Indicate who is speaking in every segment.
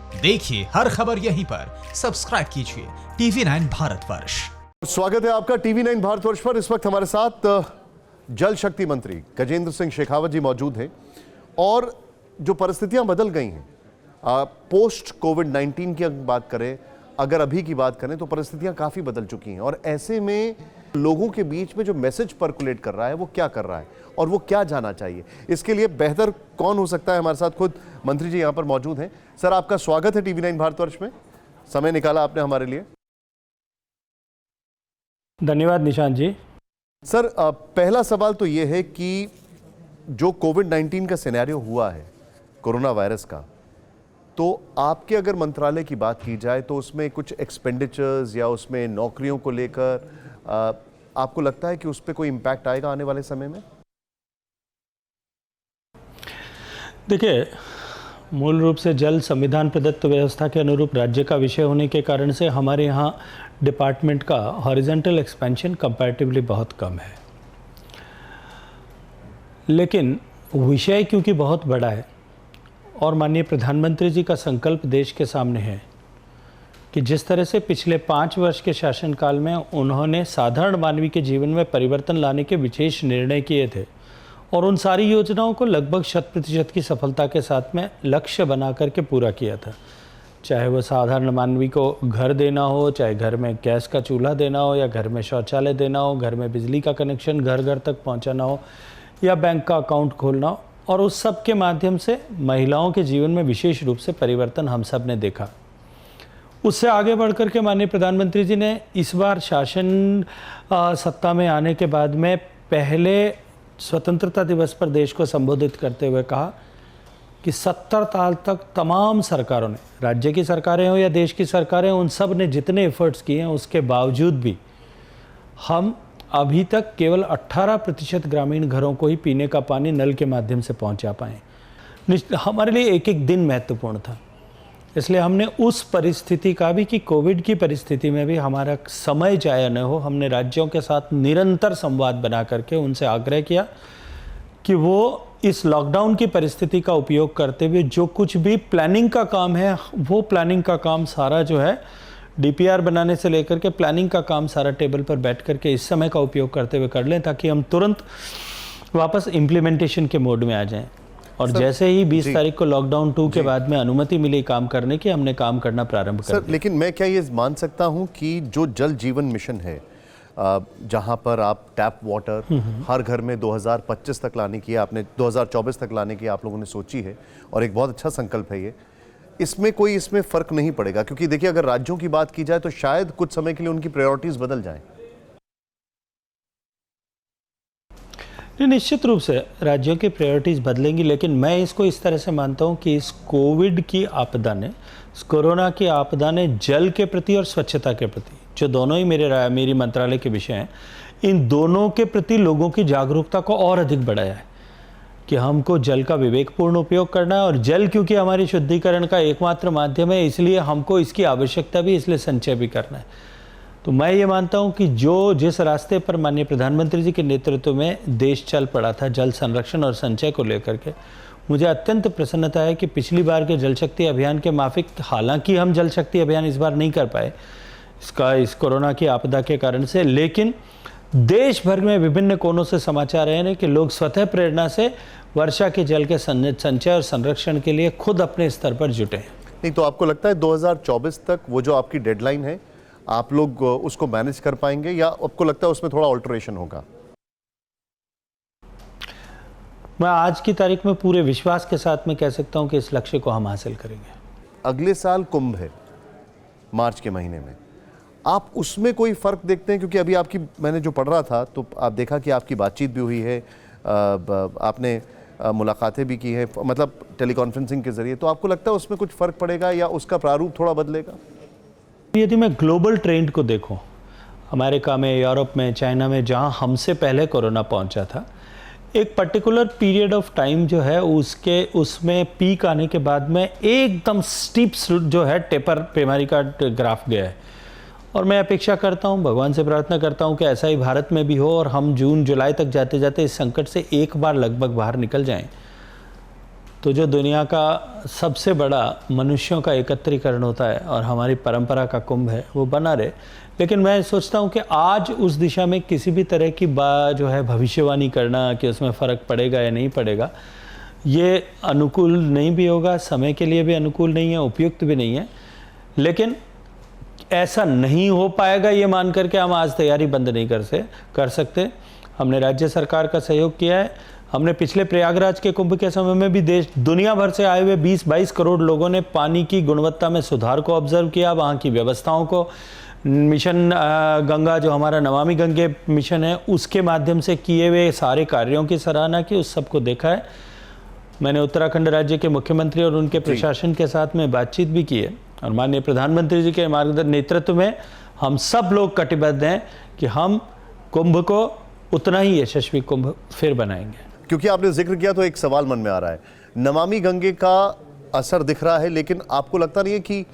Speaker 1: देखिए हर खबर यहीं पर, सब्सक्राइब कीजिए TV9 भारतवर्ष।
Speaker 2: स्वागत है आपका TV9 भारतवर्ष पर। इस वक्त हमारे साथ जल शक्ति मंत्री गजेंद्र सिंह शेखावत जी मौजूद हैं और जो परिस्थितियां बदल गई हैं पोस्ट कोविड-19 की बात करें, अगर अभी की बात करें तो परिस्थितियां काफी बदल चुकी हैं और ऐसे में लोगों के बीच में जो मैसेज पर्कुलेट कर रहा है वो क्या कर रहा है और वो क्या जाना चाहिए, इसके लिए बेहतर कौन हो सकता है। हमारे साथ खुद मंत्री जी यहां पर मौजूद हैं। सर, आपका स्वागत है TV9 भारतवर्ष में, समय निकाला आपने हमारे लिए।
Speaker 3: धन्यवाद निशांत जी।
Speaker 2: सर, पहला सवाल तो ये है कि जो कोविड-19 का सिनेरियो हुआ है, कोरोना वायरस का, तो आपके अगर मंत्रालय की बात की जाए तो उसमें कुछ एक्सपेंडिचर्स या उसमें नौकरियों को लेकर आपको लगता है कि उस पर कोई इम्पैक्ट आएगा आने वाले समय में?
Speaker 3: देखिए, मूल रूप से जल संविधान प्रदत्त व्यवस्था के अनुरूप राज्य का विषय होने के कारण से हमारे यहाँ डिपार्टमेंट का हॉरिजॉन्टल एक्सपेंशन कंपैरेटिवली बहुत कम है, लेकिन विषय क्योंकि बहुत बड़ा है और माननीय प्रधानमंत्री जी का संकल्प देश के सामने है कि जिस तरह से पिछले 5 वर्ष के शासनकाल में उन्होंने साधारण मानवी के जीवन में परिवर्तन लाने के विशेष निर्णय किए थे और उन सारी योजनाओं को लगभग 100% की सफलता के साथ में लक्ष्य बना करके पूरा किया था। चाहे वो साधारण मानवी को घर देना हो, चाहे घर में गैस का चूल्हा देना हो, या घर में शौचालय देना हो, घर में बिजली का कनेक्शन घर घर तक पहुंचाना हो, या बैंक का अकाउंट खोलना हो, और उस सब के माध्यम से महिलाओं के जीवन में विशेष रूप से परिवर्तन हम सब ने देखा। उससे आगे बढ़ कर के माननीय प्रधानमंत्री जी ने इस बार शासन सत्ता में आने के बाद में पहले स्वतंत्रता दिवस पर देश को संबोधित करते हुए कहा कि 70 साल तक तमाम सरकारों ने, राज्य की सरकारें हो या देश की सरकारें, उन सब ने जितने एफर्ट्स किए हैं उसके बावजूद भी हम अभी तक केवल 18% ग्रामीण घरों को ही पीने का पानी नल के माध्यम से पहुंचा पाए। हमारे लिए एक एक दिन महत्वपूर्ण था, इसलिए हमने उस परिस्थिति का भी, कि कोविड की परिस्थिति में भी हमारा समय जाया न हो, हमने राज्यों के साथ निरंतर संवाद बना करके उनसे आग्रह किया कि वो इस लॉकडाउन की परिस्थिति का उपयोग करते हुए जो कुछ भी प्लानिंग का काम है, वो प्लानिंग का काम सारा जो है DPR बनाने से लेकर के प्लानिंग का काम सारा टेबल पर बैठ करके इस समय का उपयोग करते हुए कर लें, ताकि हम तुरंत वापस इम्प्लीमेंटेशन के मोड में आ जाएं। और जैसे ही 20 तारीख को लॉकडाउन 2 के बाद में अनुमति मिली काम करने की, हमने काम करना प्रारंभ कर दिया।
Speaker 2: लेकिन मैं क्या ये मान सकता हूं कि जो जल जीवन मिशन है, जहां पर आप टैप वाटर हर घर में 2025 तक लाने की, आपने 2024 तक लाने की आप लोगों ने सोची है और एक बहुत अच्छा संकल्प है ये, इसमें फर्क नहीं पड़ेगा? क्योंकि देखिए, अगर राज्यों की बात की जाए तो शायद कुछ समय के लिए उनकी प्रायोरिटीज बदल जाएं।
Speaker 3: निश्चित रूप से राज्यों की प्रायोरिटीज बदलेंगी, लेकिन मैं इसको इस तरह से मानता हूं कि इस कोविड की आपदा ने, इस कोरोना की आपदा ने जल के प्रति और स्वच्छता के प्रति, जो दोनों ही मेरी मंत्रालय के विषय हैं, इन दोनों के प्रति लोगों की जागरूकता को और अधिक बढ़ाया है कि हमको जल का विवेकपूर्ण उपयोग करना है। और जल क्योंकि हमारी शुद्धिकरण का एकमात्र माध्यम है, इसलिए हमको इसकी आवश्यकता भी, इसलिए संचय भी करना है। तो मैं ये मानता हूँ कि जिस रास्ते पर माननीय प्रधानमंत्री जी के नेतृत्व में देश चल पड़ा था जल संरक्षण और संचय को लेकर के, मुझे अत्यंत प्रसन्नता है कि पिछली बार के जल शक्ति अभियान के माफिक, हालांकि हम जल शक्ति अभियान इस बार नहीं कर पाए इस कोरोना की आपदा के कारण से, लेकिन देश भर में विभिन्न कोनों से समाचार आए हैं कि लोग स्वतः प्रेरणा से वर्षा के जल के संचय और संरक्षण के लिए खुद अपने स्तर पर जुटे हैं।
Speaker 2: नहीं तो आपको लगता है 2024 तक वो जो आपकी डेडलाइन है, आप लोग उसको मैनेज कर पाएंगे, या आपको लगता है उसमें थोड़ा ऑल्टरेशन होगा?
Speaker 3: मैं आज की तारीख में पूरे विश्वास के साथ में कह सकता हूं कि इस लक्ष्य को हम हासिल करेंगे।
Speaker 2: अगले साल कुंभ है मार्च के महीने में, आप उसमें कोई फर्क देखते हैं? क्योंकि अभी आपकी, मैंने जो पढ़ रहा था तो आप देखा कि आपकी बातचीत भी हुई है, आपने मुलाकातें भी की हैं, मतलब टेलीकॉन्फ्रेंसिंग के जरिए, तो आपको लगता है उसमें कुछ फर्क पड़ेगा या उसका प्रारूप थोड़ा बदलेगा?
Speaker 3: यदि मैं ग्लोबल ट्रेंड को देखूं, अमेरिका में, यूरोप में, चाइना में, जहां हमसे पहले कोरोना पहुंचा था, एक पर्टिकुलर पीरियड ऑफ टाइम जो है उसमें पीक आने के बाद में एकदम स्टीप जो है टेपर बीमारी का ग्राफ गया है। और मैं अपेक्षा करता हूं, भगवान से प्रार्थना करता हूं कि ऐसा ही भारत में भी हो और हम जून जुलाई तक जाते जाते इस संकट से एक बार लगभग बाहर निकल जाएं। तो जो दुनिया का सबसे बड़ा मनुष्यों का एकत्रीकरण होता है और हमारी परंपरा का कुंभ है वो बना रहे। लेकिन मैं सोचता हूँ कि आज उस दिशा में किसी भी तरह की जो है भविष्यवाणी करना कि उसमें फ़र्क पड़ेगा या नहीं पड़ेगा, ये अनुकूल नहीं भी होगा, समय के लिए भी अनुकूल नहीं है, उपयुक्त भी नहीं है। लेकिन ऐसा नहीं हो पाएगा ये मान करके हम आज तैयारी बंद नहीं कर सकते। हमने राज्य सरकार का सहयोग किया है। हमने पिछले प्रयागराज के कुंभ के समय में भी दुनिया भर से आए हुए 20-22 करोड़ लोगों ने पानी की गुणवत्ता में सुधार को ऑब्जर्व किया, वहाँ की व्यवस्थाओं को, मिशन गंगा जो हमारा नमामि गंगे मिशन है उसके माध्यम से किए हुए सारे कार्यों की सराहना की, उस सबको देखा है। मैंने उत्तराखंड राज्य के मुख्यमंत्री और उनके प्रशासन के साथ में बातचीत भी की है और माननीय प्रधानमंत्री जी के मार्गदर्शन नेतृत्व में हम सब लोग कटिबद्ध हैं कि हम कुंभ को उतना ही यशस्वी कुंभ फिर बनाएंगे।
Speaker 2: क्योंकि आपने जिक्र किया तो एक सवाल मन में आ रहा है, नमामि गंगे का असर दिख रहा है, लेकिन आपको लगता नहीं है कि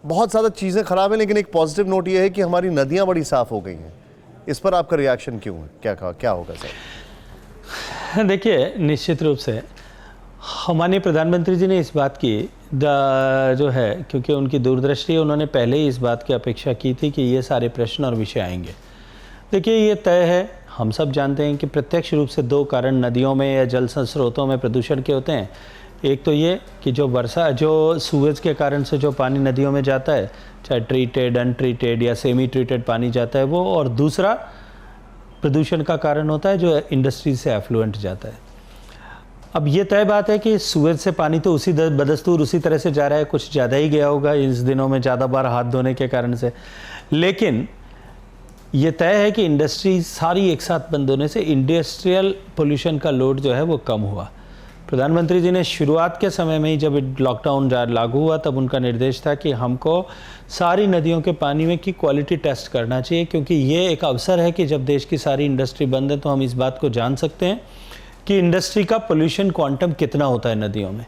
Speaker 2: बहुत ज़्यादा चीज़ें खराब हैं, लेकिन एक पॉजिटिव नोट ये है कि हमारी नदियां बड़ी साफ़ हो गई हैं। इस पर आपका रिएक्शन क्यों है, क्या होगा सर?
Speaker 3: देखिए, निश्चित रूप से हमारे प्रधानमंत्री जी ने इस बात की जो है, क्योंकि उनकी दूरदृष्टि, उन्होंने पहले ही इस बात की अपेक्षा की थी कि ये सारे प्रश्न और विषय आएंगे। देखिए, ये तय है, हम सब जानते हैं कि प्रत्यक्ष रूप से दो कारण नदियों में या जल स्रोतों में प्रदूषण के होते हैं। एक तो ये कि जो सूरज के कारण से जो पानी नदियों में जाता है, चाहे ट्रीटेड, अनट्रीटेड या सेमी ट्रीटेड पानी जाता है वो, और दूसरा प्रदूषण का कारण होता है जो इंडस्ट्री से एफ्लुएंट जाता है। अब ये तय बात है कि सूरज से पानी तो उसी बदस्तूर उसी तरह से जा रहा है, कुछ ज़्यादा ही गया होगा इस दिनों में, ज़्यादा बार हाथ धोने के कारण से। लेकिन ये तय है कि इंडस्ट्री सारी एक साथ बंद होने से इंडस्ट्रियल पोल्यूशन का लोड जो है वो कम हुआ। प्रधानमंत्री जी ने शुरुआत के समय में ही जब लॉकडाउन लागू हुआ तब उनका निर्देश था कि हमको सारी नदियों के पानी में की क्वालिटी टेस्ट करना चाहिए, क्योंकि ये एक अवसर है कि जब देश की सारी इंडस्ट्री बंद है तो हम इस बात को जान सकते हैं कि इंडस्ट्री का पोल्यूशन क्वांटम कितना होता है नदियों में।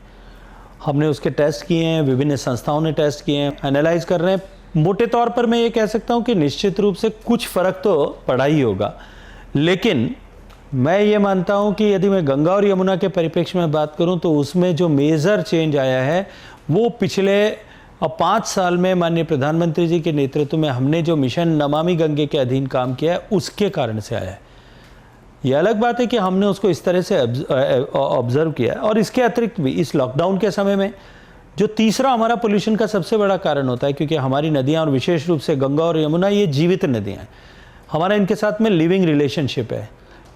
Speaker 3: हमने उसके टेस्ट किए हैं, विभिन्न संस्थाओं ने टेस्ट किए हैं, एनालाइज कर रहे हैं। मोटे तौर पर मैं ये कह सकता हूँ कि निश्चित रूप से कुछ फ़र्क तो पड़ा ही होगा, लेकिन मैं ये मानता हूँ कि यदि मैं गंगा और यमुना के परिप्रेक्ष्य में बात करूँ तो उसमें जो मेजर चेंज आया है वो पिछले 5 साल में माननीय प्रधानमंत्री जी के नेतृत्व में हमने जो मिशन नमामि गंगे के अधीन काम किया है उसके कारण से आया है। ये अलग बात है कि हमने उसको इस तरह से ऑब्जर्व किया है। और इसके अतिरिक्त भी इस लॉकडाउन के समय में जो तीसरा हमारा पोल्यूशन का सबसे बड़ा कारण होता है, क्योंकि हमारी नदियाँ और विशेष रूप से गंगा और यमुना ये जीवित नदियाँ हैं, हमारा इनके साथ में लिविंग रिलेशनशिप है।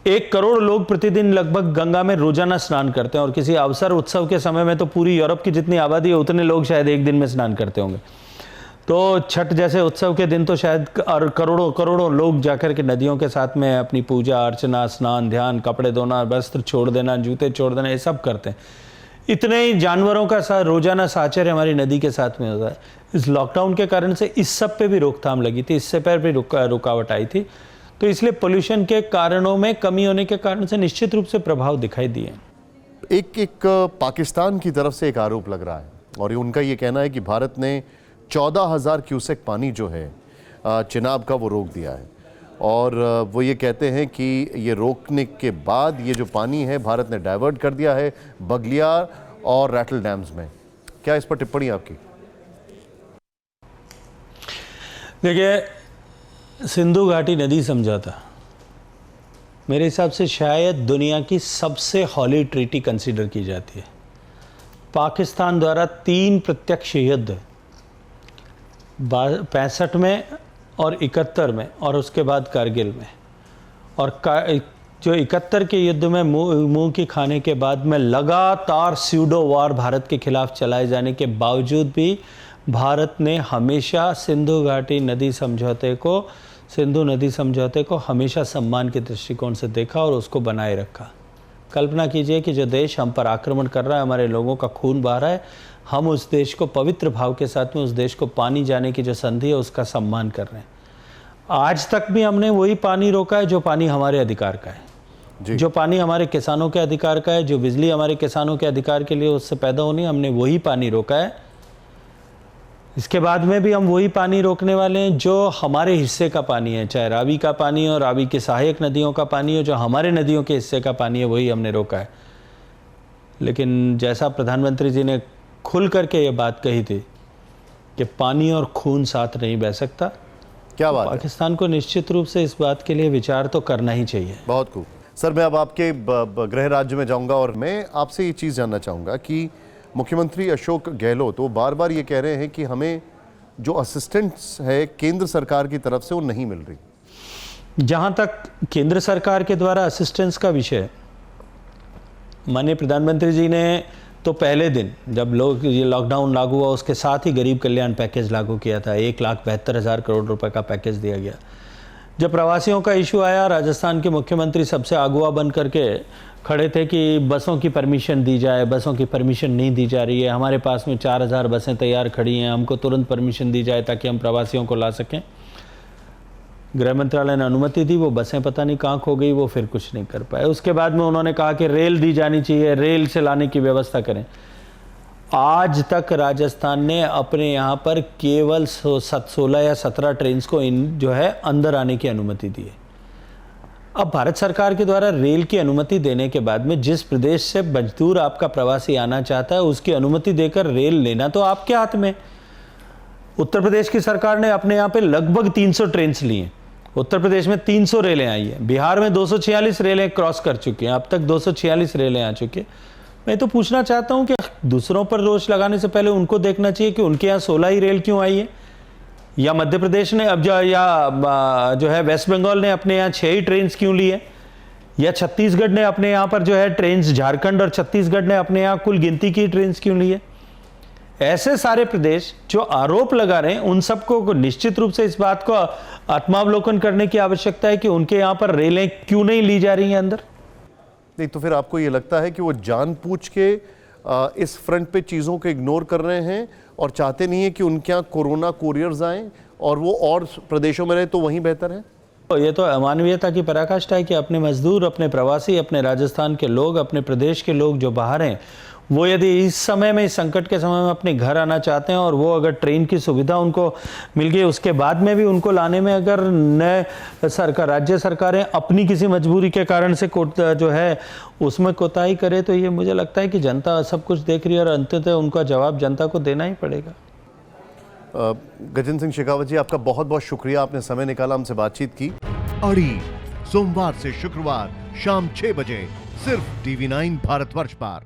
Speaker 3: 1 करोड़ लोग प्रतिदिन लगभग गंगा में रोजाना स्नान करते हैं और किसी अवसर उत्सव के समय में तो पूरी यूरोप की जितनी आबादी है उतने लोग शायद एक दिन में स्नान करते होंगे। तो छठ जैसे उत्सव के दिन तो शायद और करोड़ों लोग जाकर के नदियों के साथ में अपनी पूजा अर्चना, स्नान, ध्यान, कपड़े धोना, वस्त्र छोड़ देना, जूते छोड़ देना, ये सब करते हैं। इतने ही जानवरों का रोजाना साहचर्य हमारी नदी के साथ में होता है। इस लॉकडाउन के कारण से इस सब पे भी रोकथाम लगी थी, इससे पर भी रुकावट आई थी। तो इसलिए पोल्यूशन के कारणों में कमी होने के कारण से निश्चित रूप से प्रभाव दिखाई दिए।
Speaker 2: एक पाकिस्तान की तरफ से एक आरोप लग रहा है और उनका ये कहना है कि भारत ने 14,000 क्यूसेक पानी जो है चिनाब का वो रोक दिया है, और वो ये कहते हैं कि ये रोकने के बाद ये जो पानी है भारत ने डाइवर्ट कर दिया है बगलियार और रैटल डैम्स में। क्या इस पर टिप्पणी आपकी?
Speaker 3: देखिए, सिंधु घाटी नदी समझौता मेरे हिसाब से शायद दुनिया की सबसे हॉली ट्रीटी कंसीडर की जाती है। पाकिस्तान द्वारा 3 प्रत्यक्ष युद्ध 65 में और 71 में और उसके बाद कारगिल में, और जो 71 के युद्ध में मुंह की खाने के बाद में लगातार स्यूडो वार भारत के खिलाफ चलाए जाने के बावजूद भी भारत ने हमेशा सिंधु नदी समझौते को हमेशा सम्मान के दृष्टिकोण से देखा और उसको बनाए रखा। कल्पना कीजिए कि जो देश हम पर आक्रमण कर रहा है, हमारे लोगों का खून बहा रहा है, हम उस देश को पवित्र भाव के साथ में उस देश को पानी जाने की जो संधि है उसका सम्मान कर रहे हैं। आज तक भी हमने वही पानी रोका है जो पानी हमारे अधिकार का है, जो पानी हमारे किसानों के अधिकार का है, जो बिजली हमारे किसानों के अधिकार के लिए उससे पैदा होनी, हमने वही पानी रोका है। इसके बाद में भी हम वही पानी रोकने वाले हैं जो हमारे हिस्से का पानी है, चाहे रावी का पानी हो, रावी की सहायक नदियों का पानी हो, जो हमारे नदियों के हिस्से का पानी है वही हमने रोका है। लेकिन जैसा प्रधानमंत्री जी ने खुल करके ये बात कही थी कि पानी और खून साथ नहीं बह सकता,
Speaker 2: क्या बात है।
Speaker 3: पाकिस्तान को निश्चित रूप से इस बात के लिए विचार तो करना ही चाहिए।
Speaker 2: बहुत खूब सर, मैं अब आपके गृह राज्य में जाऊंगा और मैं आपसे ये चीज़ जानना चाहूँगा कि मुख्यमंत्री अशोक गहलोत वो बार बार ये कह रहे हैं कि हमें जो असिस्टेंस है केंद्र सरकार की तरफ से वो नहीं मिल रही।
Speaker 3: जहाँ तक केंद्र सरकार के द्वारा असिस्टेंस का विषय, माननीय प्रधानमंत्री जी ने तो पहले दिन जब ये लॉकडाउन लागू हुआ उसके साथ ही गरीब कल्याण पैकेज लागू किया था। 1,72,000 करोड़ रुपए का पैकेज दिया गया। जब प्रवासियों का इशू आया, राजस्थान के मुख्यमंत्री सबसे अगुआ बन करके खड़े थे कि बसों की परमिशन दी जाए, बसों की परमिशन नहीं दी जा रही है, हमारे पास में 4,000 बसें तैयार खड़ी हैं, हमको तुरंत परमिशन दी जाए ताकि हम प्रवासियों को ला सकें। गृह मंत्रालय ने अनुमति दी, वो बसें पता नहीं कहाँ खो गई, वो फिर कुछ नहीं कर पाए। उसके बाद में उन्होंने कहा कि रेल दी जानी चाहिए, रेल से लाने की व्यवस्था करें। आज तक राजस्थान ने अपने यहाँ पर केवल 16 या 17 ट्रेन को जो है अंदर आने की अनुमति दी है। अब भारत सरकार के द्वारा रेल की अनुमति देने के बाद में जिस प्रदेश से मजदूर आपका प्रवासी आना चाहता है उसकी अनुमति देकर रेल लेना तो आपके हाथ में। उत्तर प्रदेश की सरकार ने अपने यहाँ पे लगभग 300 ट्रेन ली हैं। उत्तर प्रदेश में 300 रेलें आई हैं, बिहार में 246 रेलें क्रॉस कर चुकी हैं, अब तक 246 रेलें आ चुकी हैं। मैं तो पूछना चाहता हूं कि दूसरों पर दोष लगाने से पहले उनको देखना चाहिए कि उनके यहाँ 16 ही रेल क्यों आई है, या मध्य प्रदेश ने अब जो है वेस्ट बंगाल ने अपने यहाँ 6 ही ट्रेन क्यों ली है, या छत्तीसगढ़ ने अपने यहाँ पर जो है ट्रेन, झारखंड और छत्तीसगढ़ ने अपने यहाँ कुल गिनती की ट्रेन क्यों ली है। ऐसे सारे प्रदेश जो आरोप लगा रहे हैं उन सबको निश्चित रूप से इस बात को आत्मावलोकन करने की आवश्यकता है कि उनके यहाँ पर रेलें क्यों नहीं ली जा रही हैं अंदर।
Speaker 2: नहीं तो फिर आपको ये लगता है कि वो जानबूझ के इस फ्रंट पे चीज़ों को इग्नोर कर रहे हैं और चाहते नहीं है कि उनके यहाँ कोरोना कोरियर्स आएँ और वो और प्रदेशों में रहे तो वहीं बेहतर है।
Speaker 3: तो ये तो अमानवीयता की पराकाष्ठा है कि अपने मजदूर, अपने प्रवासी, अपने राजस्थान के लोग, अपने प्रदेश के लोग जो बाहर हैं, वो यदि इस समय में, इस संकट के समय में अपने घर आना चाहते हैं और वो अगर ट्रेन की सुविधा उनको मिल गई, उसके बाद में भी उनको लाने में अगर नए सरकार, राज्य सरकारें अपनी किसी मजबूरी के कारण से जो है उसमें कोताही करे, तो ये मुझे लगता है कि जनता सब कुछ देख रही है और अंततः उनका जवाब जनता को देना ही पड़ेगा।
Speaker 2: गजेंद्र सिंह शेखावत जी, आपका बहुत बहुत शुक्रिया, आपने समय निकाला, हमसे बातचीत की।
Speaker 4: अड़ी सोमवार से शुक्रवार शाम 6 बजे सिर्फ TV9 भारतवर्ष पर।